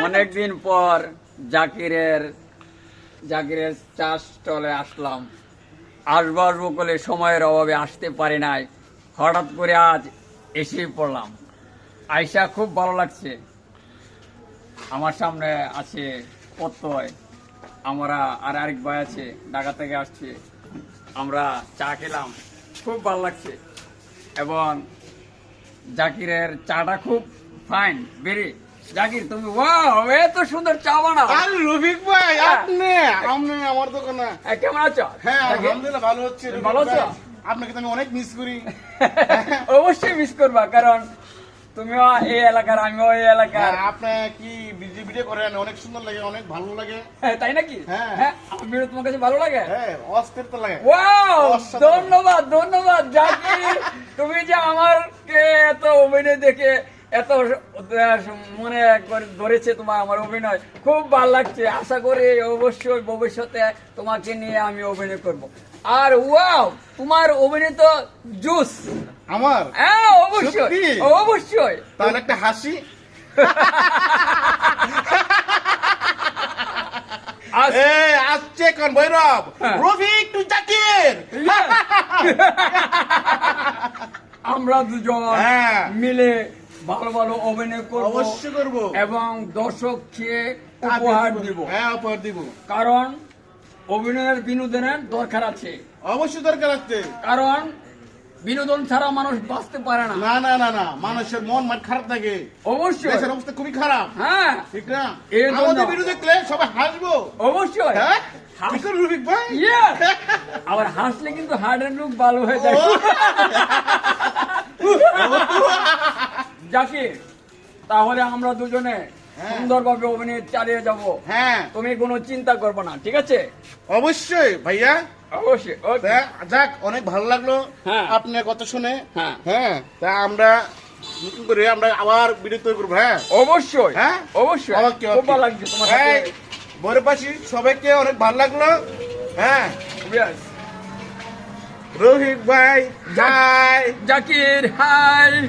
অনেকদিন পর জাকিরের চা স্টলে আসলাম। আসবো বলে সময়ের অভাবে আসতে পারি নাই, হঠাৎ করে আজ এসে পড়লাম। আয়শা খুব ভালো লাগছে। আমার সামনে আছে প্রত্যয়, আমরা আর আরেক ভাই আছে ঢাকা থেকে আসছে। আমরা চা খেলাম, খুব ভালো লাগছে। এবং জাকিরের চাটা খুব ফাইন, ভেরি। জাকির তুমি ওয়াও, এত সুন্দর চা বানাও। আরে রফিক ভাই, আপনি আমার দোকানে কেমন আছো? হ্যাঁ আলহামদুলিল্লাহ ভালো হচ্ছে। ভালো আছো? আপনাকে তো আমি অনেক মিস করি। অবশ্যই মিস করবা, কারণ তুমিও এই এলাকার, আমিও এই এলাকার। আপনি কি ভিডিও করেন, অনেক সুন্দর লাগে, অনেক ভালো লাগে। তাই নাকি? হ্যাঁ হ্যাঁ, আমার ভিডিও তোমার কাছে ভালো লাগে? হ্যাঁ অস্থির তো লাগে। ওয়াও, অসাধারণ। ধন্যবাদ জাকির। তুমি যে আমাকে এত অভিনয় দেখে এত মনে করে ধরেছে তোমার আমার অভিনয়, খুব ভালো লাগছে। আশা করি অবশ্যই ভবিষ্যতে তোমাকে নিয়ে আমি অভিনয় করব। আর ওয়াও, তোমার অভিনয় তো জুস। আমার হ্যাঁ অবশ্যই, সত্যি? অবশ্যই। তাহলে একটা হাসি। আসছে কোন ভৈরব, হ্যাঁ। রফিক টু জাকির। আমরা দুজন হ্যাঁ। মিলে ভালো ভালো অভিনয় করব, অবশ্যই করব। এবং দর্শককে উপহার দিব। হ্যাঁ উপহার দিব। কারণ অভিনয়ের বিনোদনের দরকার আছে, অবশ্যই দরকার আছে। কারণ বিনোদন ছাড়া মানুষ বাঁচতে পারে না। না না না না, মানুষের মন খারাপ থাকে। অবশ্যই, দেশের অবস্থা খুবই খারাপ। হ্যাঁ ঠিক না? এর জন্য- আমাদের ভিডিও দেখলে সবাই হাসবো। অবশ্যই। হ্যাঁ হাস- কি করে রফিক ভাই? Yes! আবার হাসলে কিন্তু হার্টের লুক ভালো হয়ে যায়। জাকির, তাহলে আমরা দুজনে হ্যাঁ। সুন্দরভাবে অভিনয় চালিয়ে যাব। হ্যাঁ তুমি কোনো চিন্তা করবে না, ঠিক আছে? অবশ্যই ভাইয়া। অবশ্যই। Okay. যাক অনেক ভালো লাগলো হ্যাঁ। আপনার কথা শুনে। হ্যাঁ। হ্যাঁ তা আমরা নতুন করে আমরা আবার ভিডিও তৈরি করবো। হ্যাঁ অবশ্যই, হ্যাঁ? অবশ্যই। Okay, খুব okay. ভালো লাগছে তোমার এই, সাথে। বরপাশি সবাইকে অনেক ভালো লাগলো। হ্যাঁ Yes. রফিক ভাই যাই। জাকির হাই।